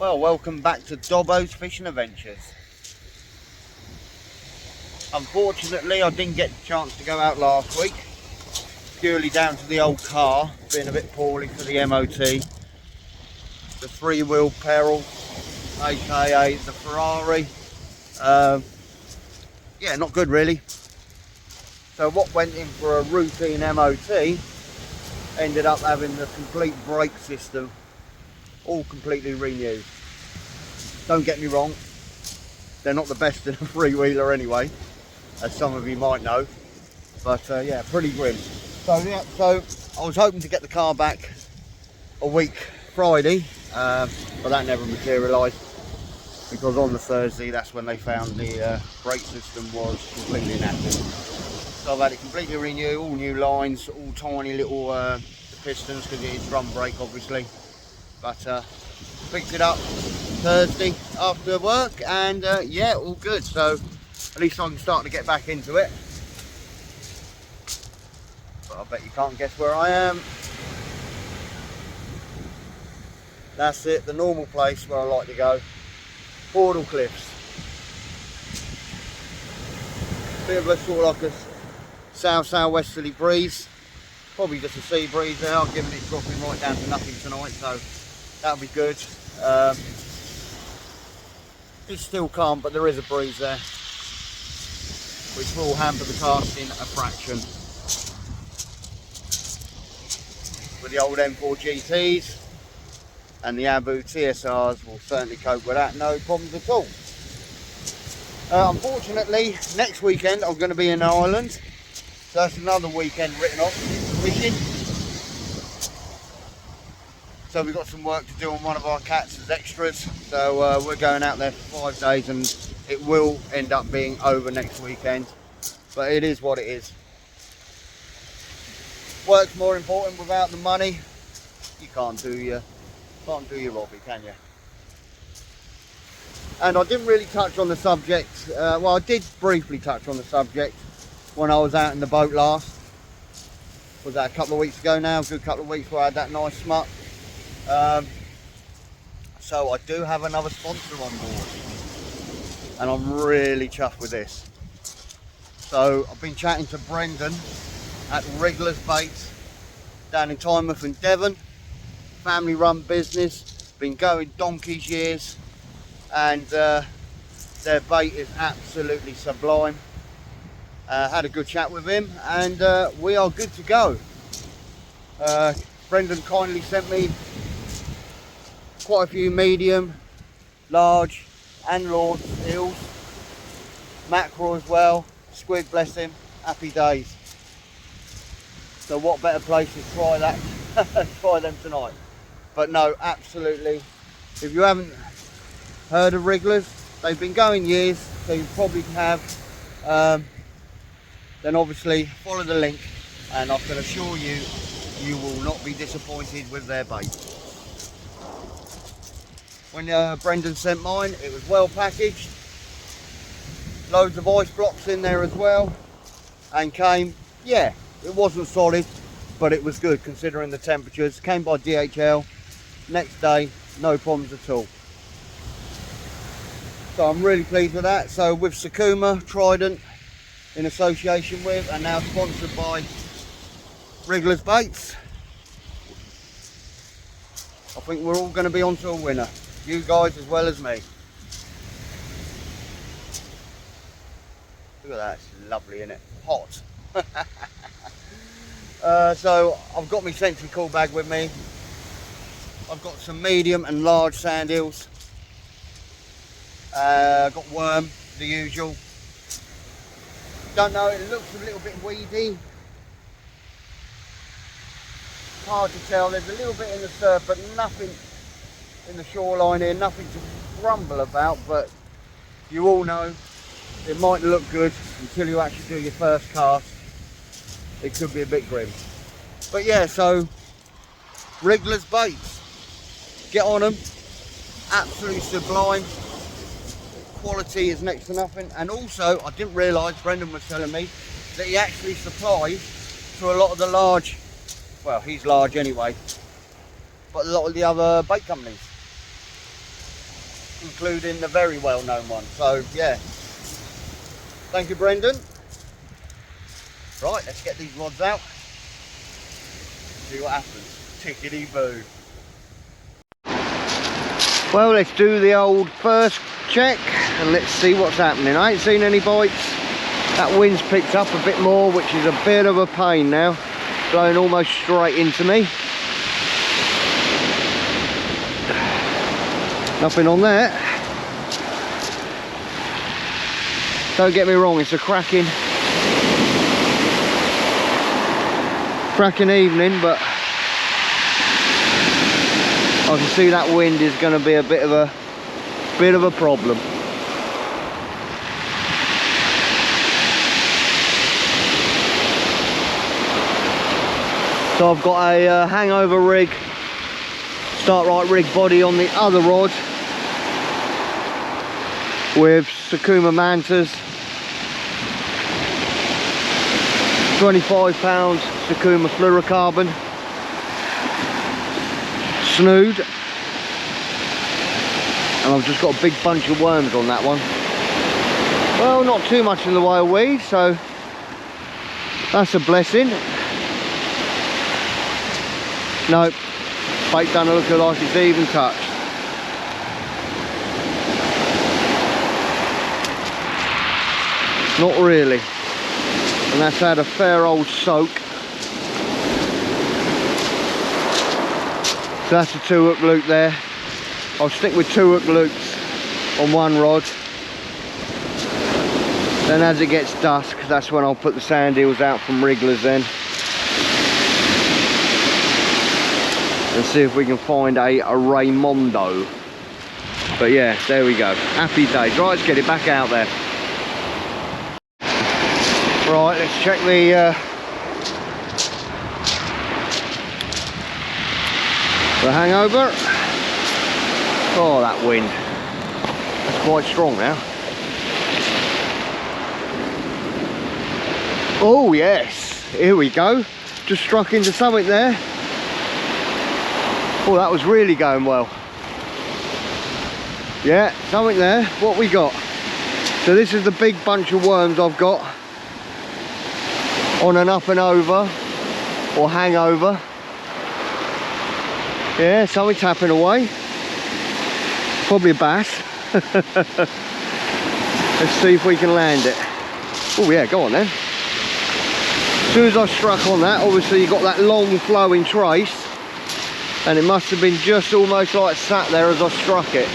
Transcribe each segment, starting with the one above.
Well, welcome back to Dobbo's Fishing Adventures. Unfortunately, I didn't get the chance to go out last week, purely down to the old car being a bit poorly for the MOT. The three-wheel peril, aka the Ferrari. Yeah, not good really. So what went in for a routine MOT ended up having the complete brake system all completely renewed. Don't get me wrong, they're not the best in a three-wheeler anyway, as some of you might know, but yeah, pretty grim. So yeah, so I was hoping to get the car back a week Friday, but that never materialised, because on the Thursday that's when they found the brake system was completely knackered. So I've had it completely renewed, all new lines, all tiny little pistons, because it is drum brake obviously. But picked it up Thursday after work, and yeah, all good. So at least I can start to get back into it. But I bet you can't guess where I am. That's it, the normal place where I like to go. Hordle Cliffs. Bit of a sort of like a south-southwesterly breeze. Probably just a sea breeze there. I'm giving it dropping right down to nothing tonight, so that'll be good. It's still calm, but there is a breeze there, which will hamper the casting a fraction. With the old M4 GTs and the Abu TSRs will certainly cope with that, no problems at all. Unfortunately, next weekend I'm going to be in Ireland, so that's another weekend written off fishing. So we've got some work to do on one of our cats as extras, so we're going out there for 5 days, and it will end up being over next weekend, but it is what it is. Work's more important. Without the money you can't do your hobby, can you? And I didn't really touch on the subject, well, I did briefly touch on the subject when I was out in the boat last. Was that a couple of weeks ago now? A good couple of weeks where I had that nice smut. So I do have another sponsor on board, and I'm really chuffed with this. So I've been chatting to Brendan at Wrigglers Baits down in Tynemouth and Devon. Family run business, been going donkey's years, and their bait is absolutely sublime. Had a good chat with him, and we are good to go. Brendan kindly sent me quite a few medium, large and Lord eels, mackerel as well, squid, bless him, happy days. So what better place to try that, try them tonight. But no, absolutely, if you haven't heard of Wrigglers, they've been going years, so you probably have. Then obviously follow the link, and I can assure you, you will not be disappointed with their bait. When Brendan sent mine, it was well packaged, loads of ice blocks in there as well, and came, yeah, it wasn't solid, but it was good considering the temperatures. Came by DHL, next day, no problems at all. So I'm really pleased with that. So with Sakuma, Trident, in association with, and now sponsored by Wrigglers Baits, I think we're all going to be onto a winner. You guys as well as me. Look at that, it's lovely, isn't it? Hot. So I've got my Sentry call bag with me. I've got some medium and large sand eels. Got worm, the usual. Don't know, it looks a little bit weedy. Hard to tell, there's a little bit in the surf, but nothing in the shoreline here, nothing to grumble about, but you all know it might look good until you actually do your first cast. It could be a bit grim. But yeah, so Wrigglers Baits, get on them, absolutely sublime. Quality is next to nothing. And also, I didn't realise, Brendan was telling me, that he actually supplies to a lot of the large, well, he's large anyway, but a lot of the other bait companies. including the very well-known one. So yeah, thank you, Brendan. Right, let's get these rods out, see what happens. Tickety-boo. Well, let's do the old first check and let's see what's happening. I ain't seen any bites. That wind's picked up a bit more, which is a bit of a pain now, blowing almost straight into me. Nothing on there. Don't get me wrong, it's a cracking evening, but I can see that wind is going to be a bit of a problem. So I've got a hangover rig, Startright rig body on the other rod with Sakuma mantas, 25 pounds Sakuma fluorocarbon, snood, and I've just got a big bunch of worms on that one. Well, not too much in the way of weed, so that's a blessing. Nope, bait doesn't look like it's even touched. Not really. And that's had a fair old soak. So that's a 2-hook loop there. I'll stick with 2-hook loops on one rod. Then as it gets dusk, that's when I'll put the sand eels out from Wrigglers then. And see if we can find a Raimondo. But yeah, there we go. Happy days. Right, let's get it back out there. Right, let's check the hangover. Oh, that wind. That's quite strong now. Oh yes, here we go. Just struck into something there. Oh, that was really going well. Yeah, something there. What we got? So this is the big bunch of worms I've got on an up and over or hangover. Yeah, something tapping away. Probably a bass. Let's see if we can land it. Oh yeah, go on then. As soon as I struck on that, obviously you got that long flowing trace, and it must have been just almost like sat there as I struck it.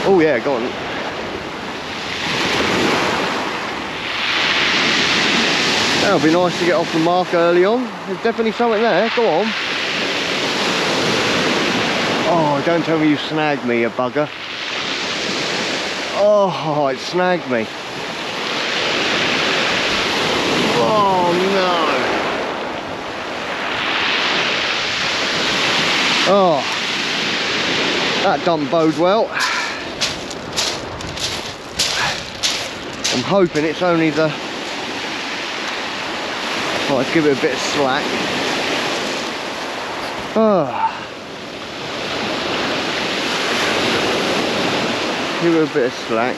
Oh yeah, go on. That would be nice to get off the mark early on. There's definitely something there, go on. Oh, don't tell me you snagged me, you bugger. Oh, it snagged me. Oh no. Oh, that don't bode well. I'm hoping it's only the... Oh, let's give it a bit of slack. Oh. Give it a bit of slack.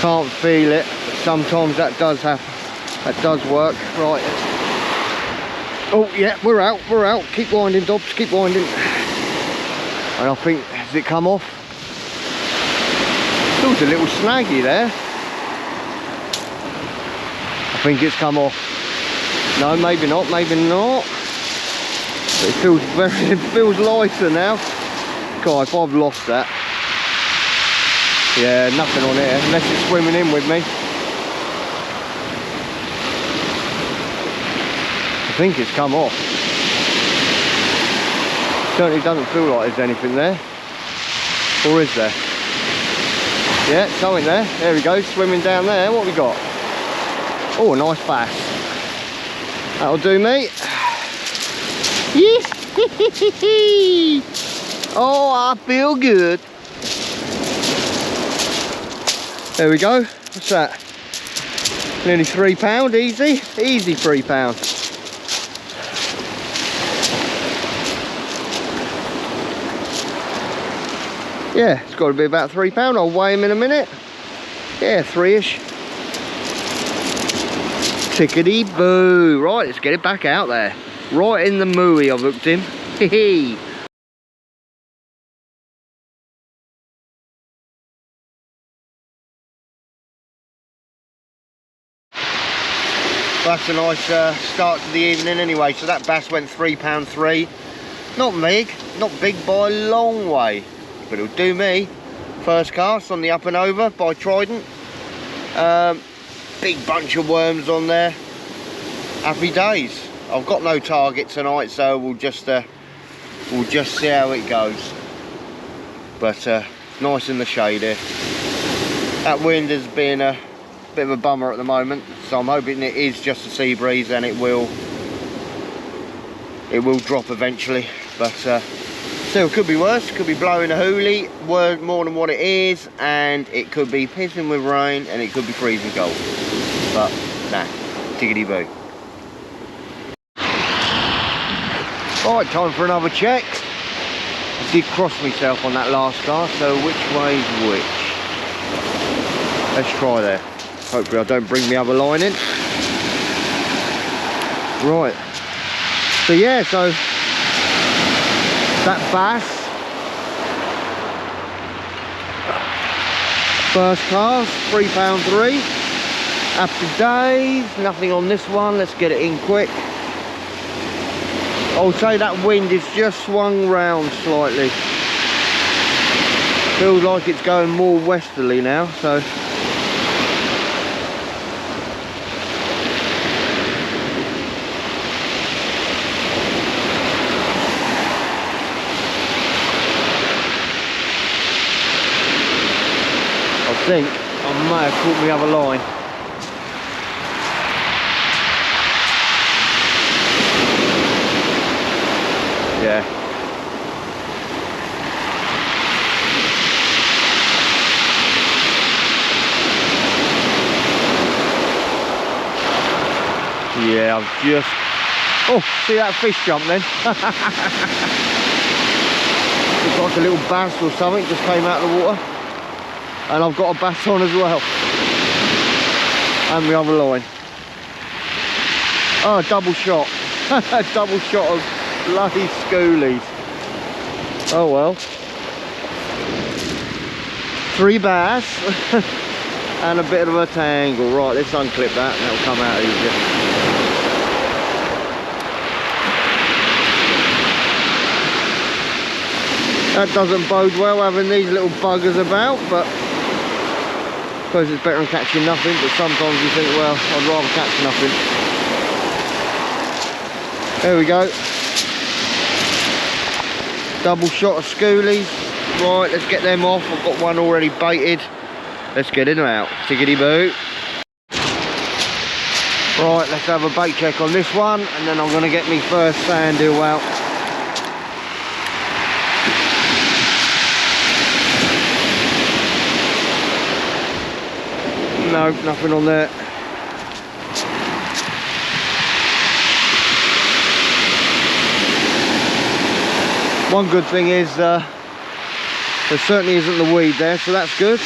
Can't feel it, but sometimes that does happen. That does work. Right. Oh yeah, we're out, we're out. Keep winding, Dobbs, keep winding. And I think, has it come off? Still a little snaggy there. I think it's come off. No, maybe not, maybe not. But it feels it feels lighter now. God, if I've lost that. Yeah, nothing on here, unless it's swimming in with me. I think it's come off. Certainly doesn't feel like there's anything there. Or is there? Yeah, something there. There we go, swimming down there. What we got? Oh, a nice bass. That'll do me. Oh, I feel good. There we go. What's that? Nearly £3, easy. Easy £3. Yeah, it's got to be about £3. I'll weigh him in a minute. Yeah, 3-ish. Tickety boo. Right, let's get it back out there. Right in the mooey I've hooked him. Hee hee. That's a nice start to the evening anyway. So that bass went £3.3. Not big, not big by a long way, but it'll do me. First cast on the up and over by Trident. Big bunch of worms on there. Happy days. I've got no target tonight, so we'll just see how it goes. But nice in the shade here. That wind has been a bit of a bummer at the moment, so I'm hoping it is just a sea breeze and it will drop eventually. But still, could be worse. Could be blowing a hoolie more than what it is, and it could be pissing with rain, and it could be freezing cold. But nah, tickety boo. Right, time for another check. I did cross myself on that last cast, so which way's which? Let's try there. Hopefully I don't bring the other line in. Right. So yeah, so that bass, first cast, £3.3. Happy days. Nothing on this one. Let's get it in quick. I'll say that wind is just swung round slightly. Feels like it's going more westerly now, so. I think I may have caught my other line. Yeah. Yeah, I've just... Oh, see that fish jump then? Looks like a little bass or something just came out of the water. And I've got a bass on as well. And the other line. Oh, double shot. Double shot of bloody schoolies. Oh well. 3 bass and a bit of a tangle. Right, let's unclip that and that'll come out easier. That doesn't bode well having these little buggers about, but I suppose it's better than catching nothing. But sometimes you think, well, I'd rather catch nothing. There we go. Double shot of schoolies. Right, let's get them off. I've got one already baited. Let's get in and out. Tickety boo. Right, let's have a bait check on this one, and then I'm going to get me first sandeel out. No, nothing on there. One good thing is there certainly isn't the weed there, so that's good.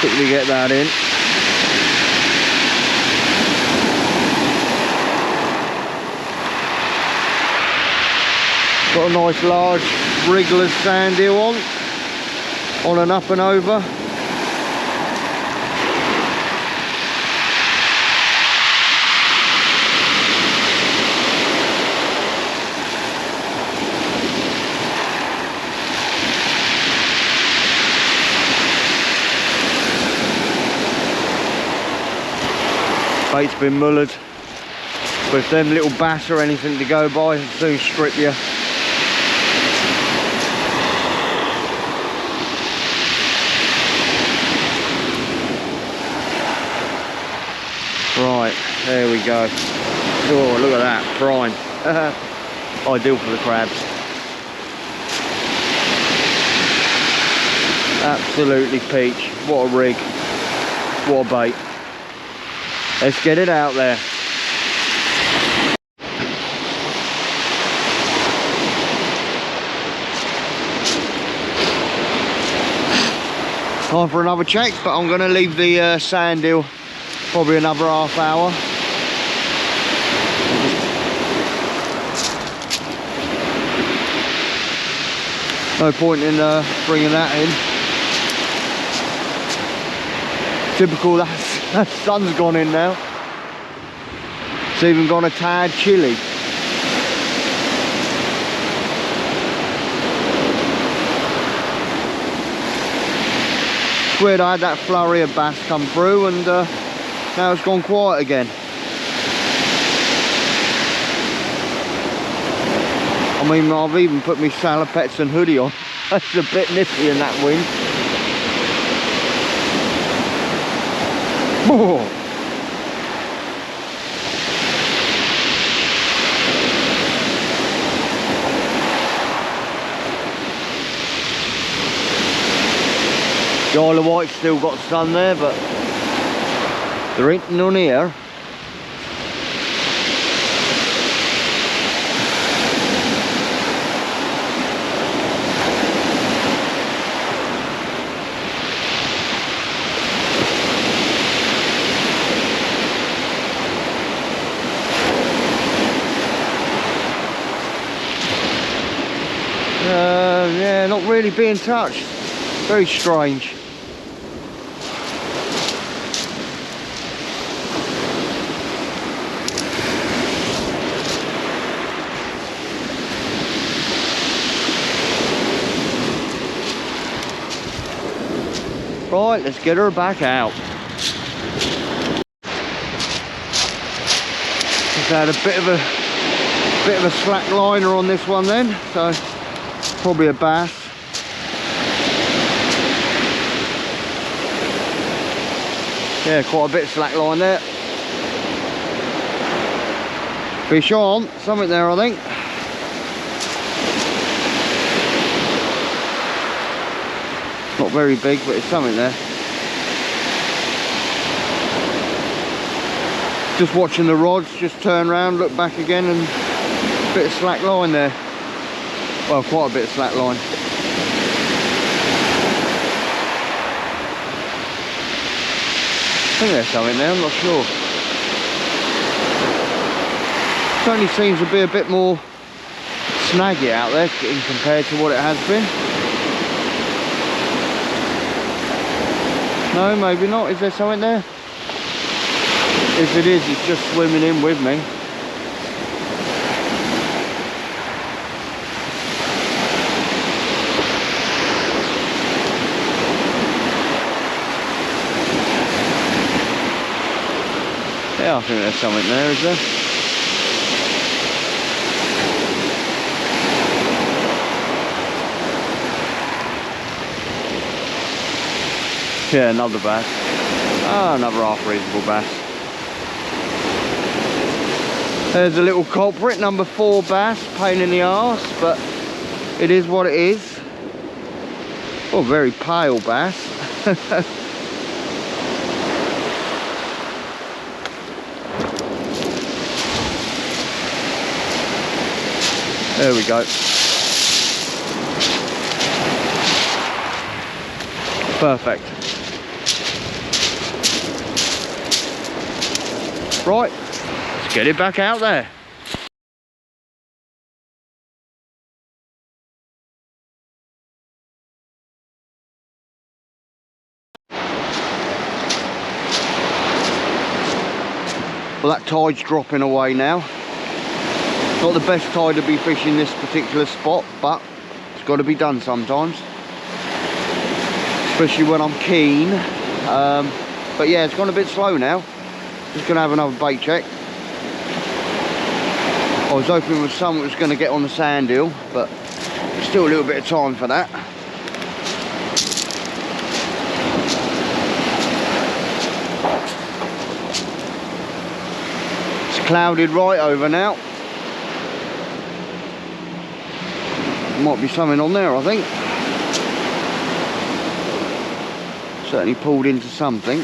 Quickly get that in. Got a nice large Wrigglers Sandeel on an up and over. Bait's been mullered. With them little bass or anything to go by, it'll soon strip you. Right, there we go. Oh, look at that, prime. Ideal for the crabs. Absolutely peach. What a rig. What a bait. Let's get it out there. Time for another check, but I'm going to leave the sandeel probably another half hour. No point in bringing that in. Typical, that sun's gone in now. It's even gone a tad chilly. It's weird, I had that flurry of bass come through and now it's gone quiet again. I mean, I've even put my salopettes and hoodie on. That's a bit nippy in that wind. Oh. The Isle of Wight's still got sun there, but there ain't none here. Yeah, not really being touched. Very strange. Right, let's get her back out. Just had a bit of a slack liner on this one then, so probably a bass. Yeah, quite a bit of slack line there. Fish on, something there I think. Not very big, but it's something there. Just watching the rods, just turn around, look back again, and a bit of slack line there. Well, quite a bit of slack line. I think there's something there, I'm not sure. Certainly seems to be a bit more snaggy out there in compared to what it has been. No, maybe not. Is there something there? If it is, it's just swimming in with me. Yeah, I think there's something there, is there? Yeah, another bass. Ah, another half reasonable bass. There's a little culprit, number 4 bass, pain in the arse, but it is what it is. Oh, very pale bass. There we go. Perfect. Right, let's get it back out there. Well, that tide's dropping away now. Not the best tide to be fishing this particular spot, but it's got to be done sometimes. Especially when I'm keen. But yeah, it's gone a bit slow now. Just going to have another bait check. I was hoping with someone was going to get on the sandeel, but still a little bit of time for that. It's clouded right over now. Might be something on there, I think. Certainly pulled into something.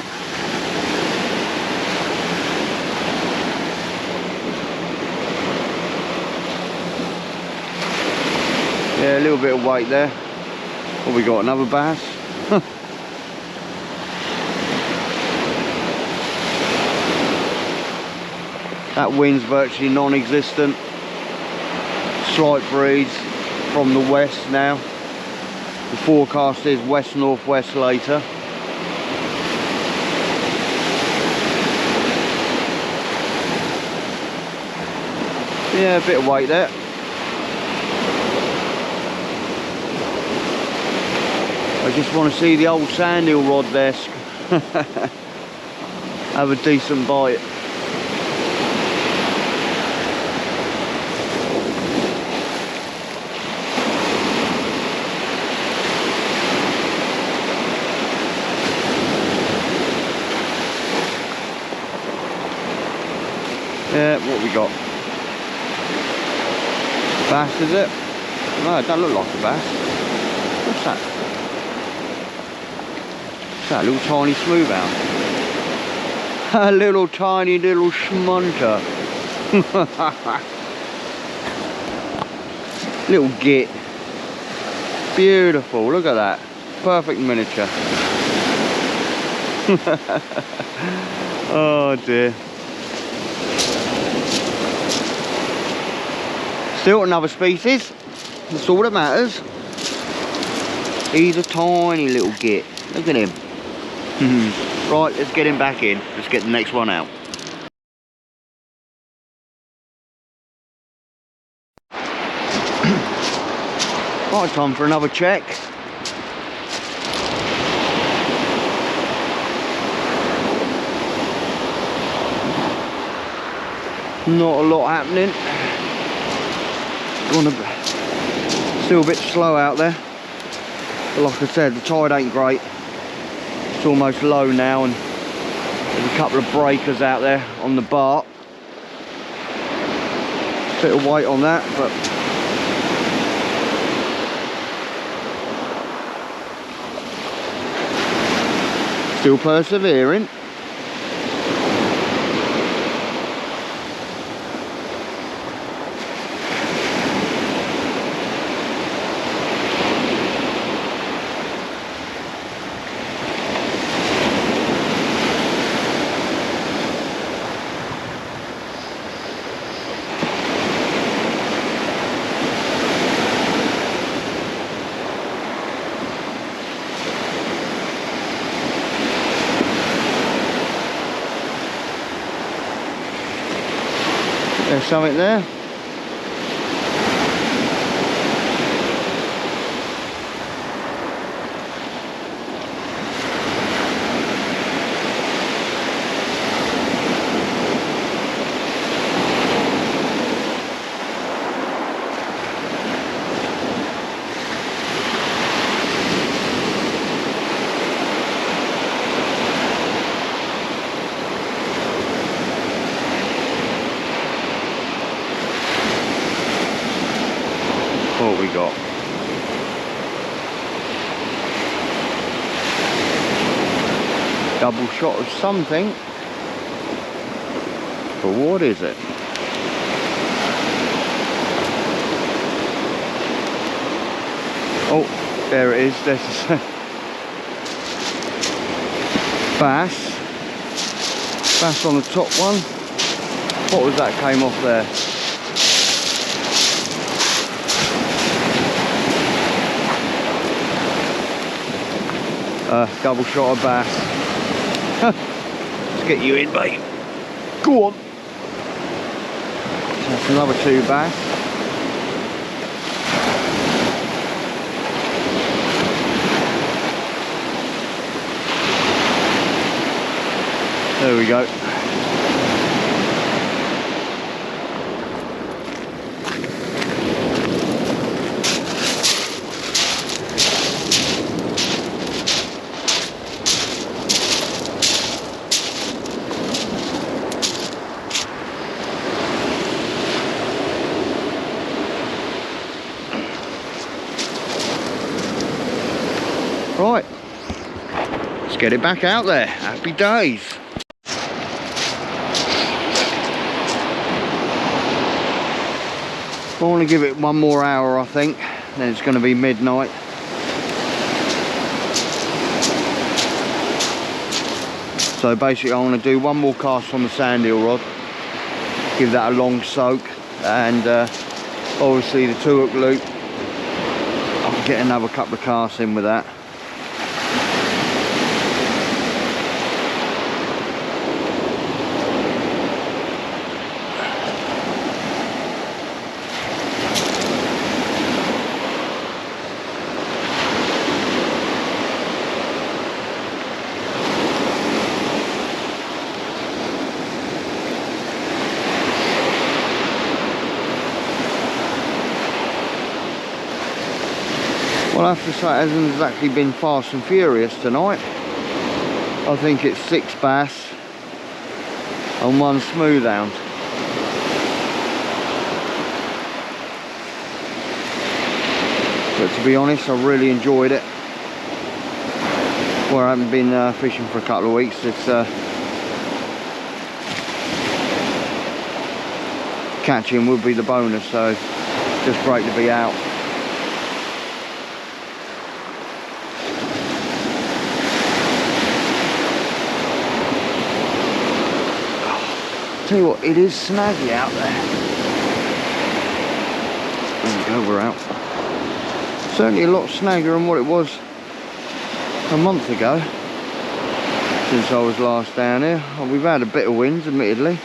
Yeah, a little bit of weight there. What we got, another bass? That wind's virtually non-existent. Slight breeze from the west now. The forecast is west-northwest later. Yeah, a bit of weight there. I just want to see the old sandeel rod there. Have a decent bite. Yeah, what we got? Bass, is it? No, it doesn't look like a bass. What's that? What's that? A little tiny smoothhound. A little tiny little schmunter. Little git. Beautiful, look at that. Perfect miniature. Oh dear. Still another species, that's all that matters. He's a tiny little git, look at him. Right, let's get him back in, let's get the next one out. Right, time for another check. Not a lot happening. Still a bit slow out there, but like I said, the tide ain't great. It's almost low now, and there's a couple of breakers out there on the bark. Bit of weight on that, but still persevering. There's something there. What we got? Double shot of something, but what is it? Oh, there it is. There's a bass. Bass on the top one. What was that came off there? Double shot of bass. Let's get you in, mate. Go on. That's another 2 bass. There we go. get it back out there. Happy days. I want to give it one more hour, I think, then it's going to be midnight. So basically I want to do one more cast on the sandeel rod, give that a long soak, and obviously the 2-hook loop, I'll get another couple of casts in with that. Well, I have to say it hasn't exactly been fast and furious tonight. I think it's 6 bass and 1 smoothhound. But to be honest, I really enjoyed it. Well, I haven't been fishing for a couple of weeks. It's catching would be the bonus, so just great to be out. Tell you what, it is snaggy out there. There we go, we're out. Certainly a lot snaggier than what it was a month ago since I was last down here. Well, we've had a bit of wind, admittedly.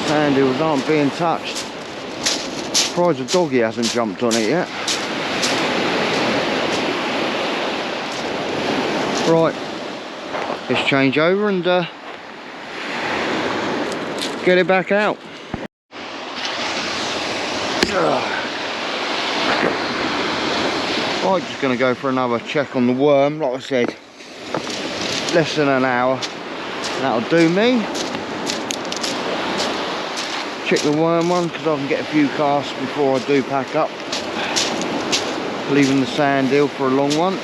Sandeels aren't being touched. Surprised the doggy hasn't jumped on it yet. Right, let's change over and get it back out. Right, just going to go for another check on the worm. Like I said, less than an hour. That'll do me. Check the worm one because I can get a few casts before I do pack up, leaving the sandeel for a long one.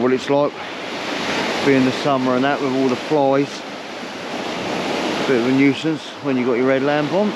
What it's like being the summer and that with all the flies. Bit of a nuisance when you got your red lamp on.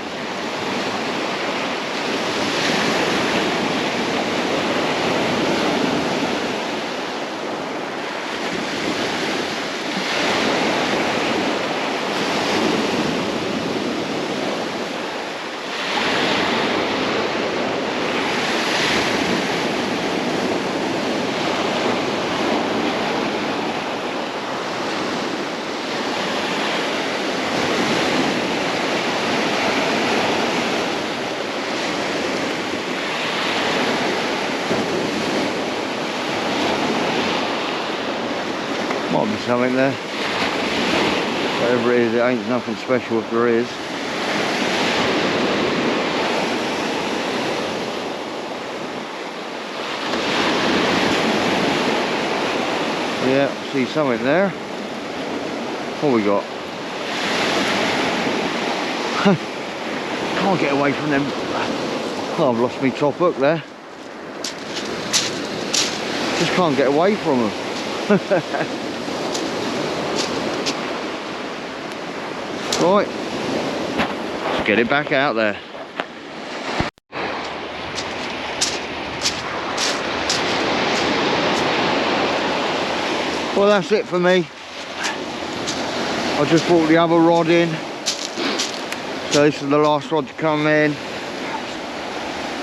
Might be something there. Whatever it is, it ain't nothing special if there is. Yeah, see something there. What we got? Can't get away from them. Oh, I've lost my top hook there. Just can't get away from them. Right, let's get it back out there. Well, that's it for me. I just brought the other rod in. So this is the last rod to come in.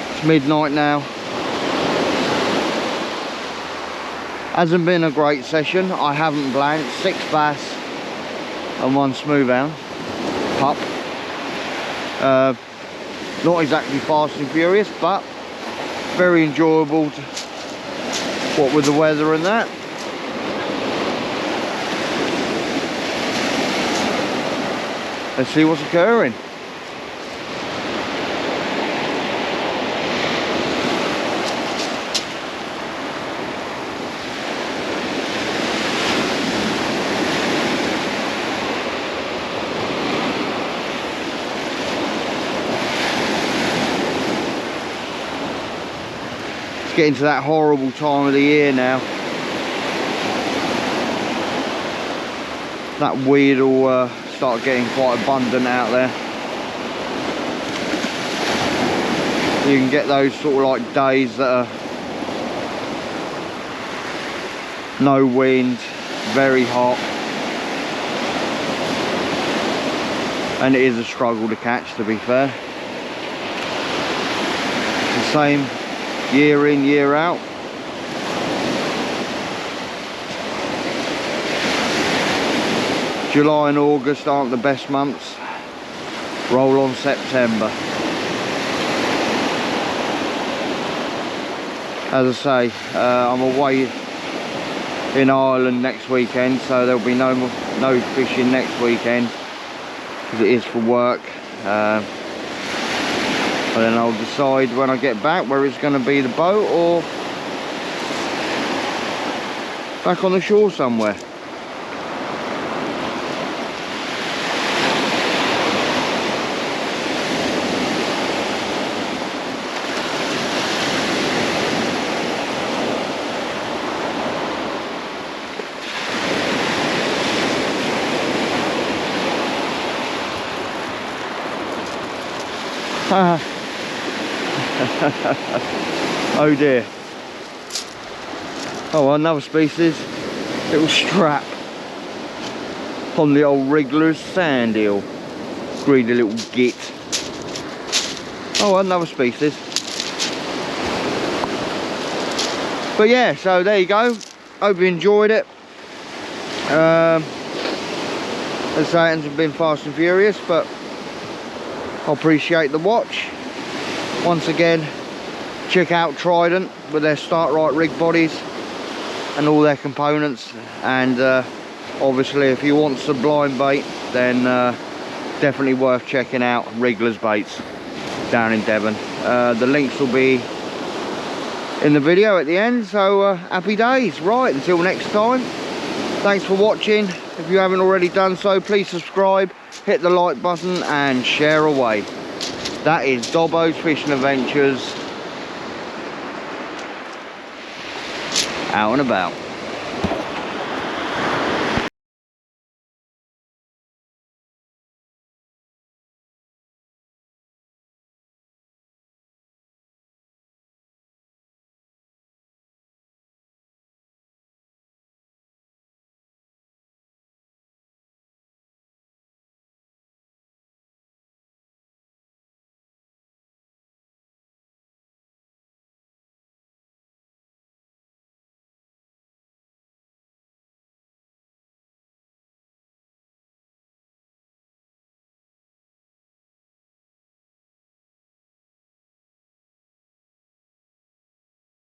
It's midnight now. Hasn't been a great session. I haven't blanked. 6 bass and 1 smoothhound pup. Not exactly fast and furious, but very enjoyable what with the weather and that. Let's see what's occurring. It's getting to that horrible time of the year now. That weed will start getting quite abundant out there. You can get those sort of like days that are no wind, very hot, and it is a struggle to catch, to be fair. It's the same year in, year out. July and August aren't the best months. Roll on September. As I say, I'm away in Ireland next weekend, so there'll be no fishing next weekend because it is for work. And then I'll decide when I get back whether it's going to be the boat or back on the shore somewhere. Oh dear. Oh, another species. Little strap on the old Wrigglers Sandeel. Greedy little git. Oh, another species. But yeah, so there you go. Hope you enjoyed it. As I say, it hasn't been fast and furious, but I appreciate the watch. Once again, check out Trident with their Startright Rig Bodies and all their components. And obviously, if you want sublime bait, then definitely worth checking out Wrigglers Baits down in Devon. The links will be in the video at the end, so happy days. Right, until next time, thanks for watching. If you haven't already done so, please subscribe, hit the like button and share away. That is Dobbo's Fishing Adventures, out and about.